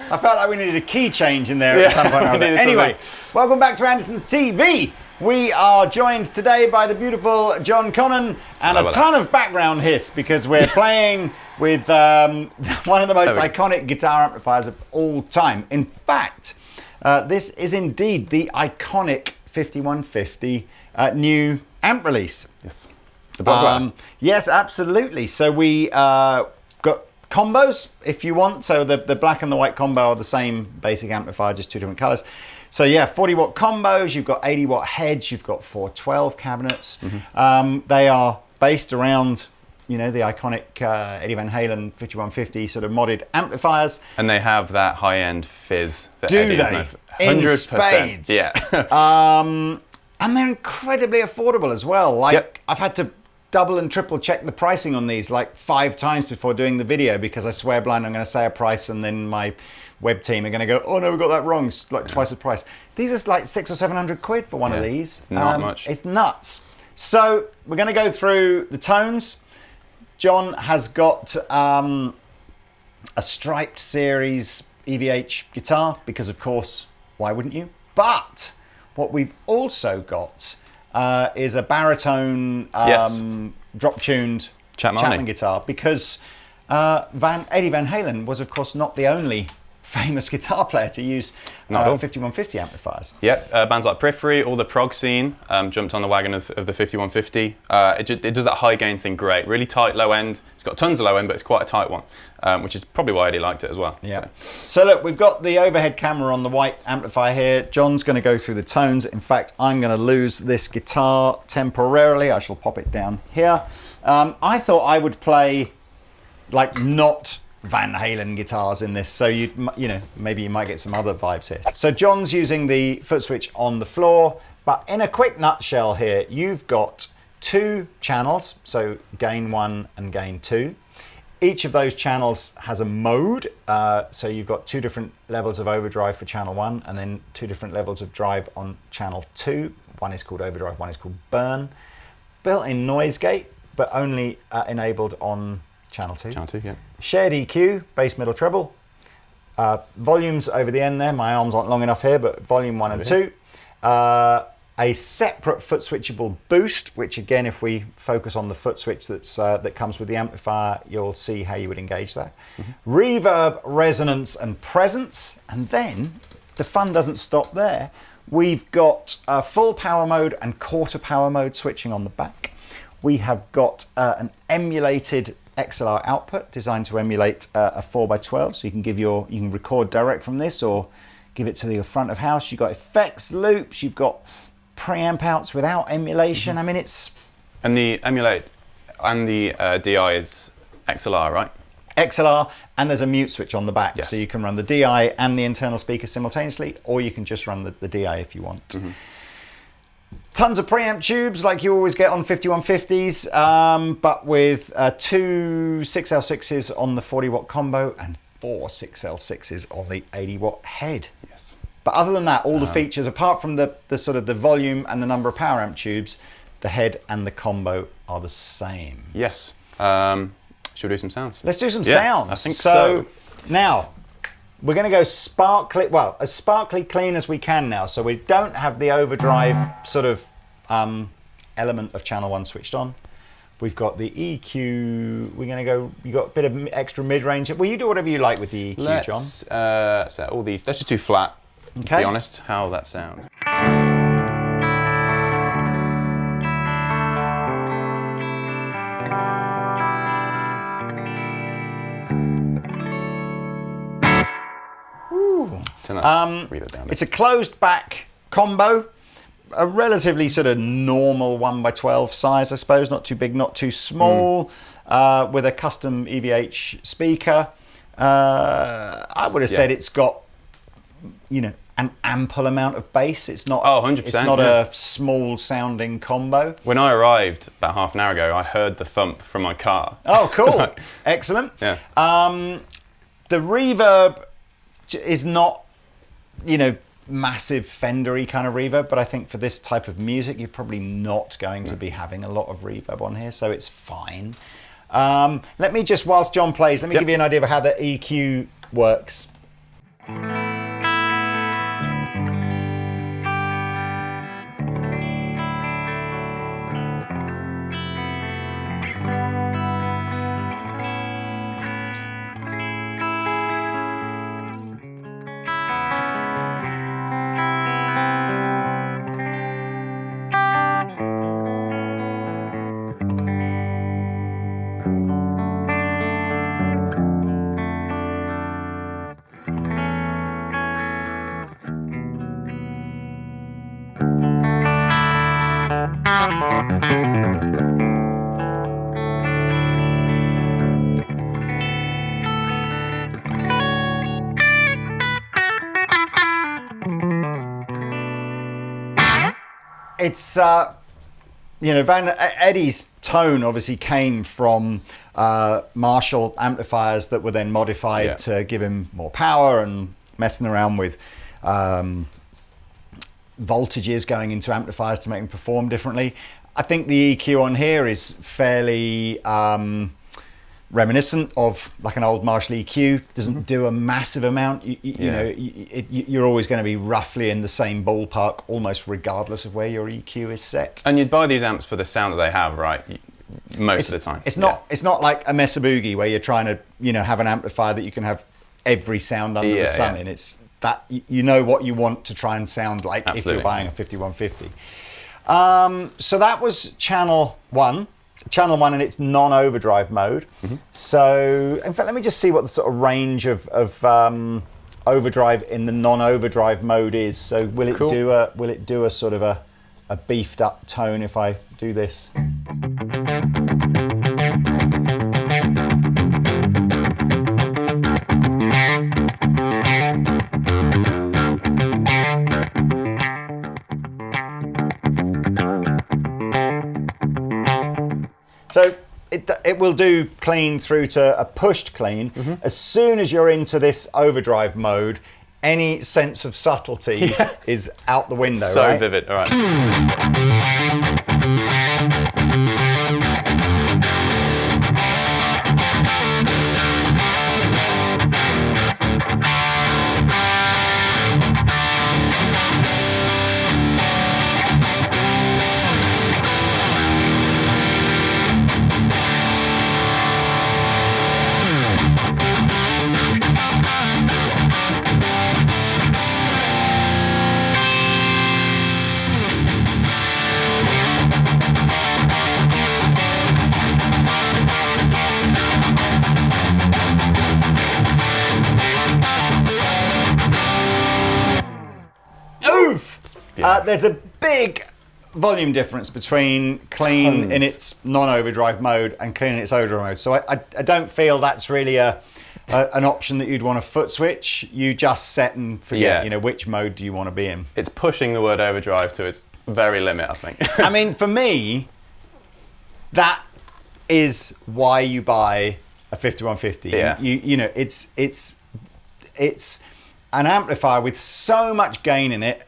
I felt like we needed a key change in there at some point. Anyway, welcome back to Andertons TV. We are joined today by the beautiful John Connon and a ton of background hiss because we're playing with one of the most iconic guitar amplifiers of all time. In fact, this is indeed the iconic 5150 new amp release. Yes. The black yes, absolutely. So we got combos if you want. So the black and the white combo are the same basic amplifier, just two different colors. So yeah, 40 watt combos, you've got 80 watt heads, you've got 412 cabinets. They are based around, you know, the iconic Eddie Van Halen 5150 sort of modded amplifiers. And they have that high-end fizz that Do Eddie they? is known for. In 100%. spades. Yeah. And they're incredibly affordable as well. Like I've had to double and triple check the pricing on these like 5 times before doing the video because I swear blind I'm going to say a price and then my web team are going to go, oh no, we got that wrong. It's like twice the price. These are like 600 or 700 quid for one of these. It's not much. It's nuts. So we're going to go through the tones. John has got a striped series EVH guitar because of course, why wouldn't you? But what we've also got is a baritone drop-tuned Chapman guitar because Eddie Van Halen was of course not the only famous guitar player to use 5150 amplifiers. Bands like Periphery, all the prog scene jumped on the wagon of the 5150. It does that high gain thing great, really tight low end. It's got tons of low end, but it's quite a tight one, which is probably why Eddie liked it as well. Yeah. So look, we've got the overhead camera on the white amplifier here. John's going to go through the tones. In fact, I'm going to lose this guitar temporarily. I shall pop it down here. I thought I would play like not Van Halen guitars in this, so you know, maybe you might get some other vibes here. So John's using the foot switch on the floor, but in a quick nutshell here, you've got 2 channels, so gain 1 and gain 2. Each of those channels has a mode, so you've got 2 different levels of overdrive for channel 1 and then 2 different levels of drive on channel 2. One is called overdrive, one is called burn. Built-in noise gate, but only enabled on channel 2. Channel 2, yeah. Shared EQ, bass, middle, treble. Volumes over the end there. My arms aren't long enough here, but volume 1 and 2. A separate foot switchable boost, which again, if we focus on the foot switch that comes with the amplifier, you'll see how you would engage that. Reverb, resonance, and presence. And then the fun doesn't stop there. We've got full power mode and quarter power mode switching on the back. We have got an emulated XLR output designed to emulate a 4x12, so you can record direct from this or give it to your front of house. You've got effects, loops, you've got preamp outs without emulation. I mean, it's... And the emulate and the DI is XLR, right? XLR, and there's a mute switch on the back, so you can run the DI and the internal speaker simultaneously, or you can just run the DI if you want. Tons of preamp tubes like you always get on 5150s, but with 2 6L6s on the 40 watt combo and 4 6L6s on the 80 watt head. Yes. But other than that, all the features, apart from the sort of the volume and the number of power amp tubes, the head and the combo are the same. Yes. Should we do some sounds? Let's do some sounds. I think so. Now, we're going to go sparkly, well, as sparkly clean as we can now. So we don't have the overdrive sort of element of channel 1 switched on. We've got the EQ. We're going to go. You got a bit of extra mid-range. Well, you do whatever you like with the EQ, John. Let's set all these. Let's just do flat. Okay. To be honest, how that sounds. Turn that reverb down. It's a closed back combo, a relatively sort of normal 1x12 size, I suppose, not too big, not too small, with a custom EVH speaker. I would have said it's got, you know, an ample amount of bass. It's not. 100%. It's not a small sounding combo. When I arrived about half an hour ago, I heard the thump from my car. Oh, cool! Excellent. Yeah. The reverb is not, you know, massive Fendery kind of reverb, but I think for this type of music, you're probably not going to be having a lot of reverb on here, so it's fine. Let me just, whilst John plays, let me give you an idea of how the EQ works. It's, you know, Eddie's tone obviously came from Marshall amplifiers that were then modified to give him more power, and messing around with voltages going into amplifiers to make them perform differently. I think the EQ on here is fairly reminiscent of like an old Marshall EQ. Doesn't do a massive amount. You know, you're always going to be roughly in the same ballpark, almost regardless of where your EQ is set. And you'd buy these amps for the sound that they have, right? Most of the time. It's not like a Mesa Boogie where you're trying to, you know, have an amplifier that you can have every sound under the sun in. It's that you know what you want to try and sound like. Absolutely. If you're buying a 5150. So that was channel 1. Channel 1 in its non-overdrive mode. So, in fact, let me just see what the sort of range of overdrive in the non-overdrive mode is. So, will it do a sort of a beefed up tone if I do this? So it will do clean through to a pushed clean. As soon as you're into this overdrive mode, any sense of subtlety is out the window. So vivid. All right. There's a big volume difference between clean in its non-overdrive mode and clean in its overdrive mode. So I don't feel that's really an option that you'd want to foot switch. You just set and forget, you know, which mode do you want to be in. It's pushing the word overdrive to its very limit, I think. I mean, for me, that is why you buy a 5150. Yeah. You know, it's an amplifier with so much gain in it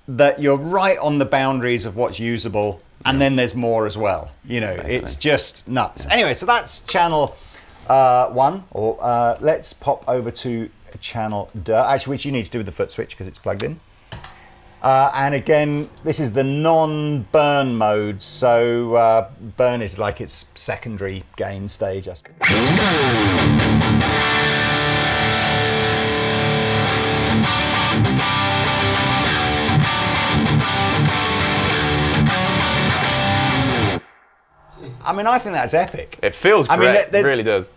that you're right on the boundaries of what's usable, and then there's more as well. You know, basically. It's just nuts. Anyway, so that's channel 1, or let's pop over to channel 2, actually, which you need to do with the foot switch because it's plugged in. And again, this is the non-burn mode, so burn is like its secondary gain stage. I mean, I think that's epic. It feels great. I mean, it really does.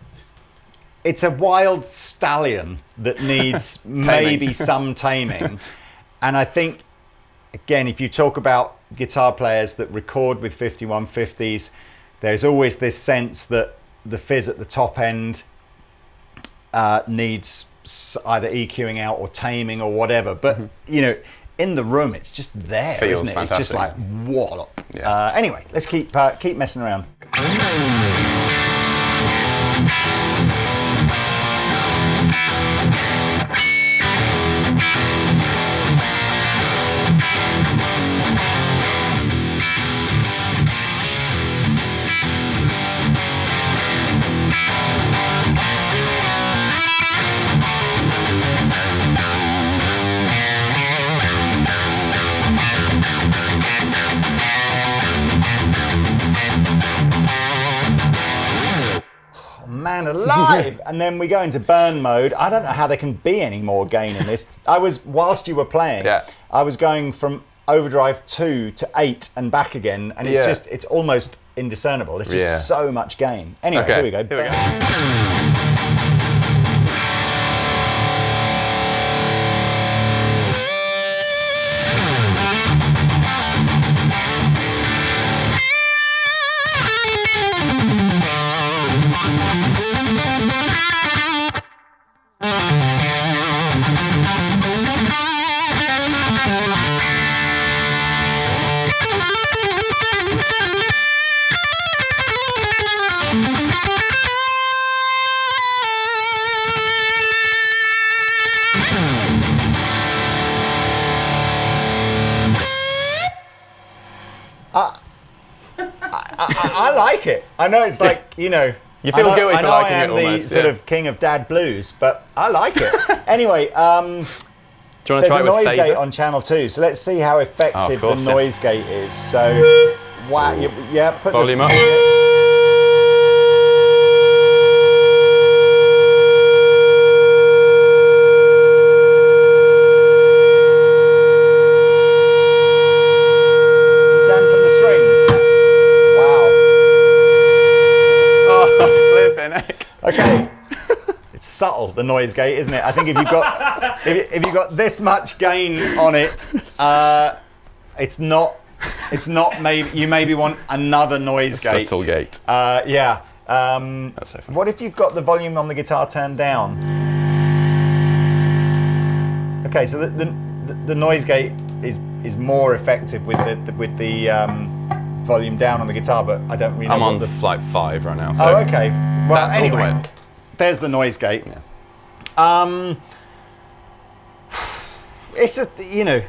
It's a wild stallion that needs maybe some taming. And I think, again, if you talk about guitar players that record with 5150s, there's always this sense that the fizz at the top end needs either EQing out or taming or whatever. But, you know, in the room, it's just there, isn't it? Fantastic. It's just like, wallop. Yeah. Anyway, let's keep messing around. Man alive! And then we go into burn mode. I don't know how there can be any more gain in this. Whilst you were playing, I was going from overdrive 2 to 8 and back again, and it's almost indiscernible. There's just so much gain. Anyway, here we go. I like it. I know it's like, you know, you feel guilty for liking it almost. I am the sort of king of dad blues, but I like it. Anyway, do you want to there's try a it with noise phaser? gate on channel 2, so let's see how effective the noise gate is. So, wow, put volume up. Dampen the strings. Wow. Oh, flipping heck. Okay. It's subtle, the noise gate, isn't it? I think if you've got if you've got this much gain on it, it's not maybe you maybe want another noise gate. Subtle gate. Yeah. That's so funny. What if you've got the volume on the guitar turned down? Okay, so the noise gate is more effective with the volume down on the guitar, but I don't really know. I'm on the like 5 right now. So oh, okay. Well, that's anyway, all the way. There's the noise gate. Yeah. It's a, you know,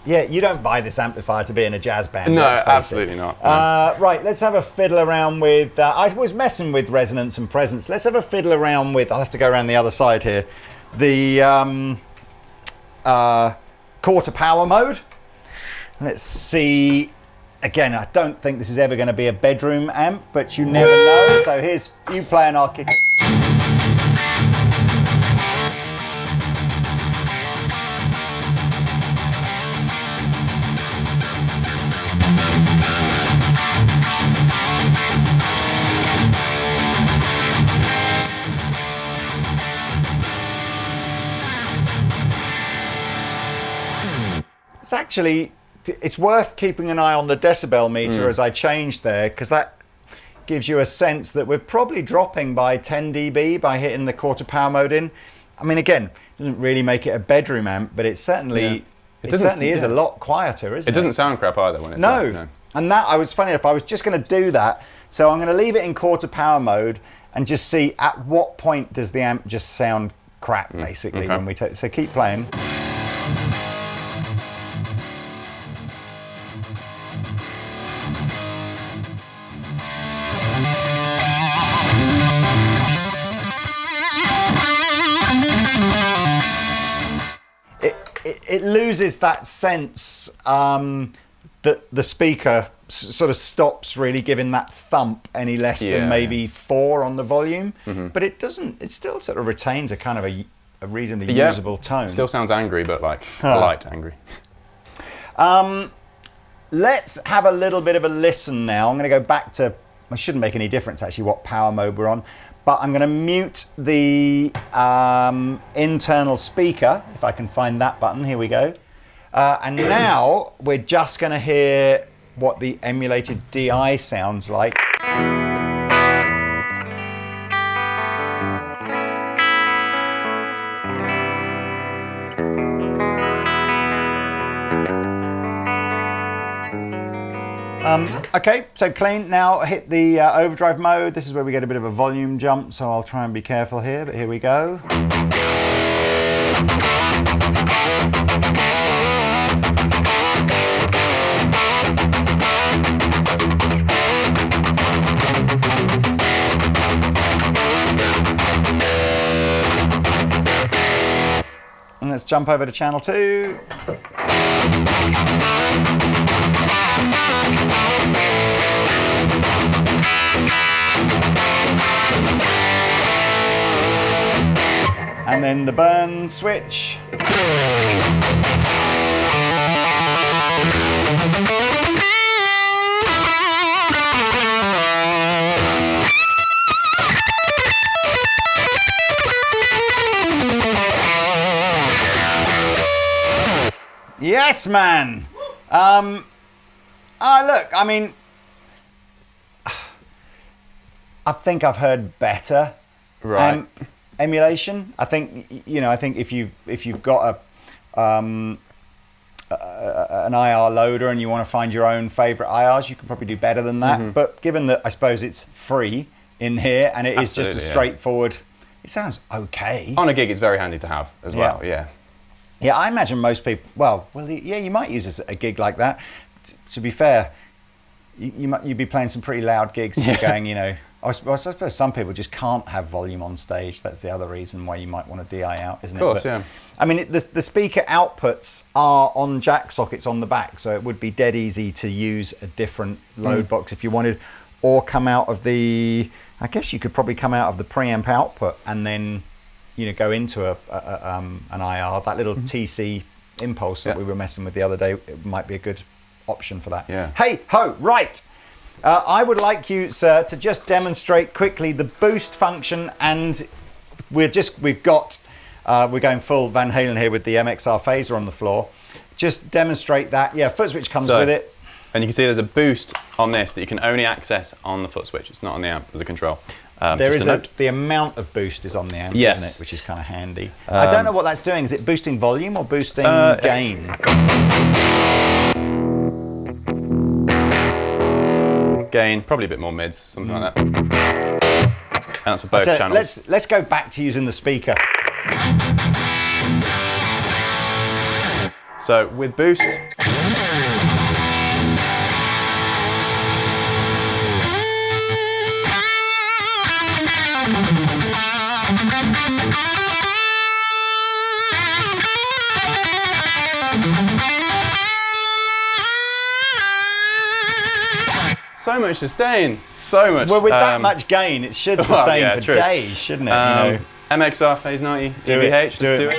you don't buy this amplifier to be in a jazz band. No, absolutely not. No. Right, let's have a fiddle around with. I was messing with resonance and presence. Let's have a fiddle around with. I'll have to go around the other side here. The quarter power mode. Let's see. Again, I don't think this is ever going to be a bedroom amp, but you never know. So here's you playing our kick. It's worth keeping an eye on the decibel meter as I change there, because that gives you a sense that we're probably dropping by 10 dB by hitting the quarter power mode in. I mean, again, it doesn't really make it a bedroom amp, but it certainly is a lot quieter, isn't it? It doesn't sound crap either when it's no. And that, I was funny enough, I was just going to do that. So I'm going to leave it in quarter power mode and just see at what point does the amp just sound crap, basically, when we take. So keep playing. it loses that sense that the speaker sort of stops really giving that thump any less than maybe 4 on the volume. But it doesn't. It still sort of retains a kind of a reasonably usable tone. Still sounds angry, but like polite angry. Let's have a little bit of a listen now. I'm going to go back to. It shouldn't make any difference actually what power mode we're on, but I'm going to mute the internal speaker if I can find that button. Here we go. And now we're just going to hear what the emulated DI sounds like. Okay, so clean. Now hit the overdrive mode. This is where we get a bit of a volume jump, so I'll try and be careful here, but here we go. And let's jump over to channel 2. And then the burn switch. Yes, man. Look, I mean, I think I've heard better. Right. Emulation. I think I think if you've got an IR loader and you want to find your own favorite IRs, you can probably do better than that. But given that I suppose it's free in here and it is just a straightforward, it sounds okay. On a gig, it's very handy to have as well. Yeah. Yeah, I imagine most people. You might use this at a gig like that. To be fair, you'd be playing some pretty loud gigs. If you're going, I suppose some people just can't have volume on stage. That's the other reason why you might want to DI out, isn't it? Of course, yeah. I mean, the speaker outputs are on jack sockets on the back, so it would be dead easy to use a different load box if you wanted, or come out of the. I guess you could probably come out of the preamp output and then, go into an IR. That little TC impulse that we were messing with the other day, it might be a good option for that. Yeah. Hey ho, right. I would like you, sir, to just demonstrate quickly the boost function, and we're going full Van Halen here with the MXR phaser on the floor. Just demonstrate that. Yeah, foot switch comes with it. And you can see there's a boost on this that you can only access on the foot switch. It's not on the amp as a control. There is the amount of boost is on the amp, isn't it? Which is kind of handy. I don't know what that's doing. Is it boosting volume or boosting gain? Gain, probably a bit more mids, something like that. And that's for both channels. Let's go back to using the speaker. So with boost, so much sustain, so much. Well, with that much gain, it should sustain for days, shouldn't it? MXR Phase 90, EVH, let's do it.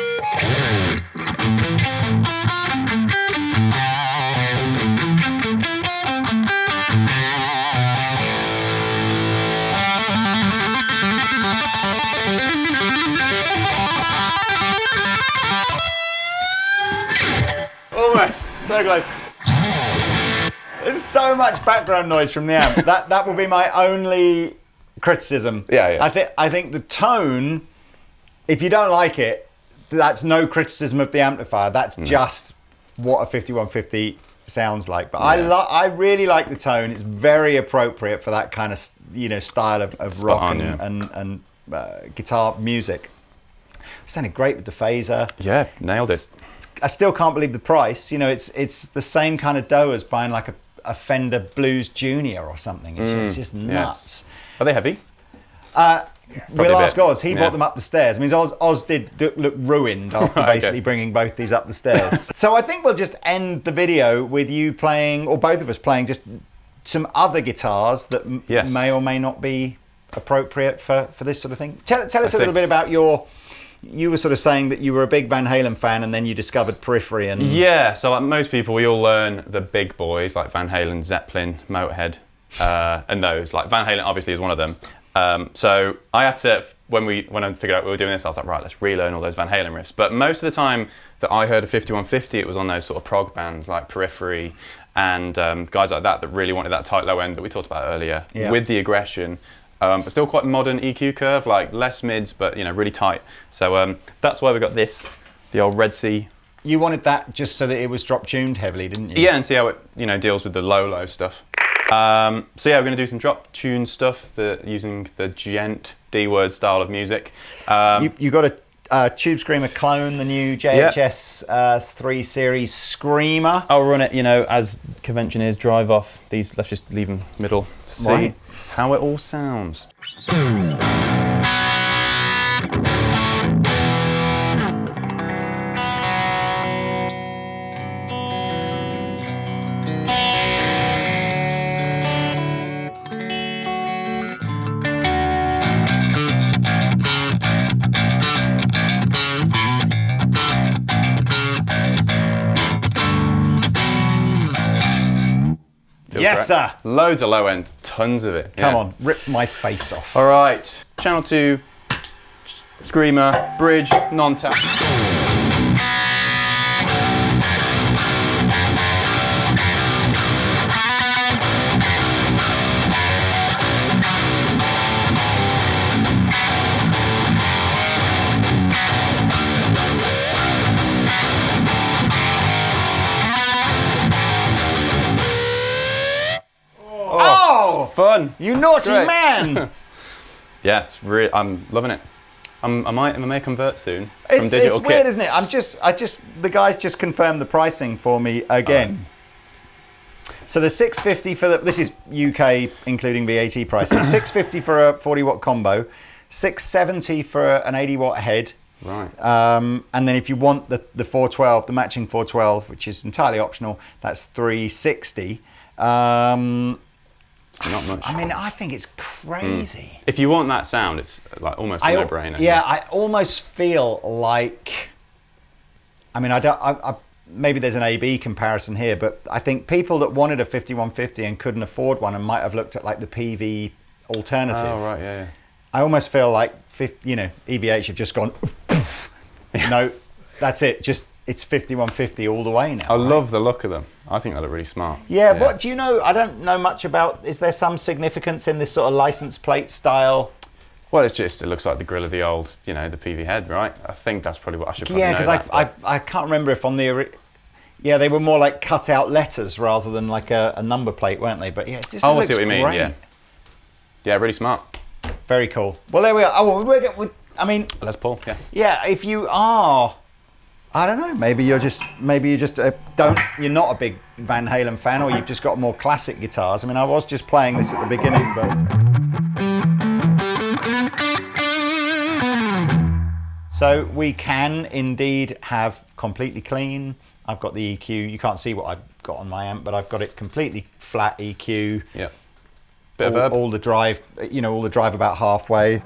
Almost, so close. There's so much background noise from the amp. That will be my only criticism. Yeah. I think the tone, if you don't like it, that's no criticism of the amplifier. That's just what a 5150 sounds like. But I really like the tone. It's very appropriate for that kind of style of rock and guitar music. It sounded great with the phaser. Yeah, nailed it. I still can't believe the price. It's the same kind of dough as buying like a Fender Blues Junior or something. It's just nuts. Are they heavy? We'll ask Oz. He Yeah. brought them up the stairs. I mean, Oz did look ruined after basically bringing both these up the stairs. So I think we'll just end the video with you playing, or both of us playing, just some other guitars that may or may not be appropriate for this sort of thing. Tell us a little bit about you were sort of saying that you were a big Van Halen fan and then you discovered Periphery. And yeah, so like most people, we all learn the big boys like Van Halen, Zeppelin, Motorhead, and those. Like Van Halen obviously is one of them. So I had to, when I figured out we were doing this, I was like, right, let's relearn all those Van Halen riffs. But most of the time that I heard of 5150, it was on those sort of prog bands like Periphery and guys like that really wanted that tight low end that we talked about earlier with the aggression. But still quite modern EQ curve, like less mids, but really tight. So that's why we got this, the old Red Sea. You wanted that just so that it was drop tuned heavily, didn't you? Yeah, and see how it deals with the low stuff. So yeah, we're going to do some drop tune stuff using the Djent D-word style of music. You got a Tube Screamer clone, the new JHS 3 Series Screamer. I'll run it, as convention is, drive off. These, let's just leave them middle. See how it all sounds. Yes, sir. Loads of low end, tons of it. Come on, rip my face off. All right, channel 2, Screamer, bridge, non-tap. Fun. You naughty man. Yeah, it's really. I'm loving it. I may convert soon from digital It's weird, isn't it? The guys just confirmed the pricing for me again. So the 650 for this is UK including VAT pricing. 650 for a 40-watt combo, 670 for an 80-watt head. Right. And then if you want the 412, the matching 412, which is entirely optional, that's 360. Not much. I mean, I think it's crazy. If you want that sound, it's like almost a no-brainer. Yeah, I almost feel like. I mean, maybe there's an A/B comparison here, but I think people that wanted a 5150 and couldn't afford one and might have looked at like the PV alternative. Oh right, yeah. I almost feel like EVH have just gone. No, that's it. It's 5150 all the way now. I love the look of them. I think they look really smart. Yeah, what do you know? I don't know much about. Is there some significance in this sort of license plate style? Well, it looks like the grill of the old, the PV head, right? I think that's probably what I should probably know. Yeah, because I can't remember if on the. Yeah, they were more like cut out letters rather than like a number plate, weren't they? But yeah, it just looks I see what you mean. great. Yeah, really smart. Very cool. Well, there we are. Oh, I mean, Les Paul. Yeah. Yeah, if you are. I don't know. Maybe you're just you're not a big Van Halen fan, or you've just got more classic guitars. I mean, I was just playing this at the beginning, but so we can indeed have completely clean. I've got the EQ. You can't see what I've got on my amp, but I've got it completely flat EQ. Yeah. Bit of verb. All the drive, all the drive about halfway.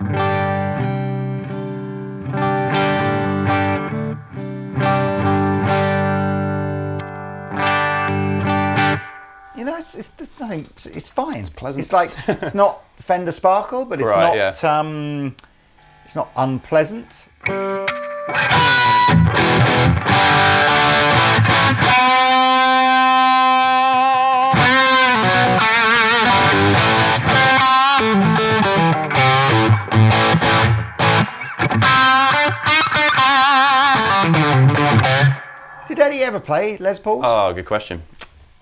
There's nothing. It's fine. It's pleasant. It's like it's not Fender Sparkle, but it's not. Yeah. It's not unpleasant. Did Eddie ever play Les Pauls? Oh, good question.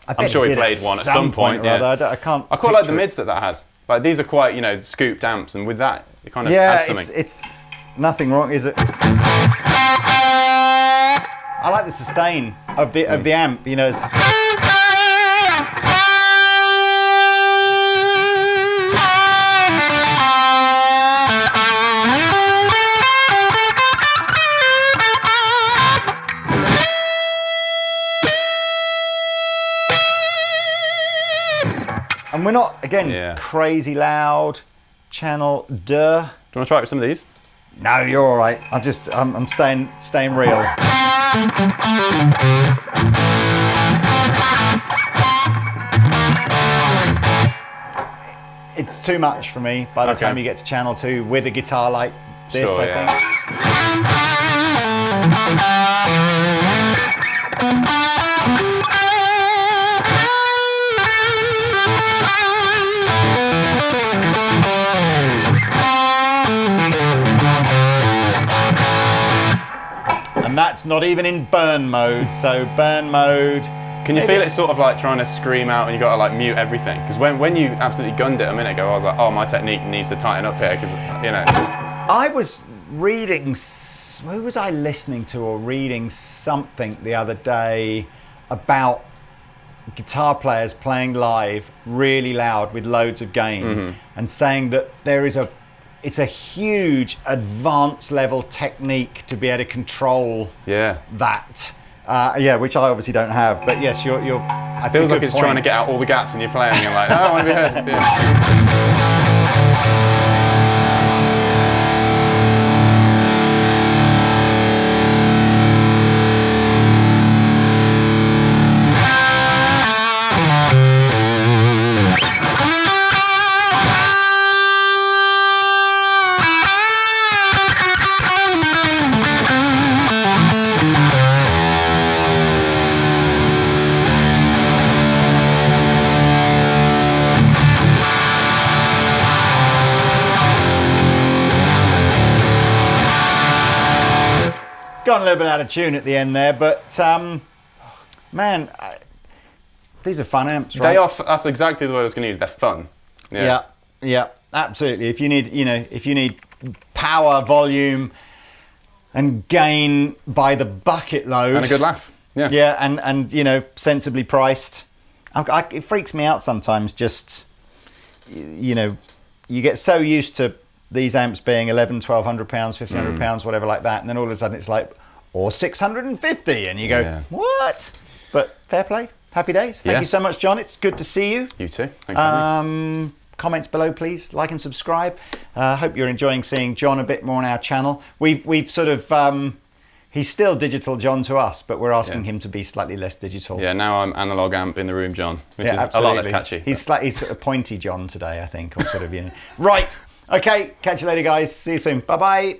I'm sure he played one at some point. Yeah. I can't. I quite like the mids that has. Like these are quite, scooped amps, and with that, it kind of adds something. It's nothing wrong, is it? I like the sustain of the amp. It's, And we're not, again, crazy loud. Channel Do you want to try it with some of these? No, you're all right. I'm staying real. It's too much for me by the time you get to channel 2 with a guitar like this, I think. And that's not even in burn mode, so burn mode. Can you feel it sort of like trying to scream out and you got to like mute everything? Because when you absolutely gunned it a minute ago, I was like, oh, my technique needs to tighten up here because, you know. I was reading, who was I listening to or reading something the other day about guitar players playing live really loud with loads of gain and saying that it's a huge advanced level technique to be able to control that. Which I obviously don't have, but yes, you're. It feels like it's trying to get out all the gaps in your playing. And you're like, oh, I want to be heard. Got a little bit out of tune at the end there, but man, these are fun amps, right? They are. That's exactly the word I was going to use. They're fun. Yeah, absolutely. If you need power, volume, and gain by the bucket load, and a good laugh. and sensibly priced. It freaks me out sometimes. Just you get so used to these amps being £1,100, £1,200, £1,500, whatever like that, and then all of a sudden it's like, or 650, and you go, what? But fair play, happy days. Thank you so much, John. It's good to see you. You too. Thanks for having me. Comments below, please. Like and subscribe. Hope you're enjoying seeing John a bit more on our channel. We've sort of he's still digital John to us, but we're asking him to be slightly less digital. Yeah, now I'm analog amp in the room John, which is a lot less catchy. He's sort of pointy John today, I think, or sort of Right. Okay, catch you later, guys. See you soon. Bye-bye.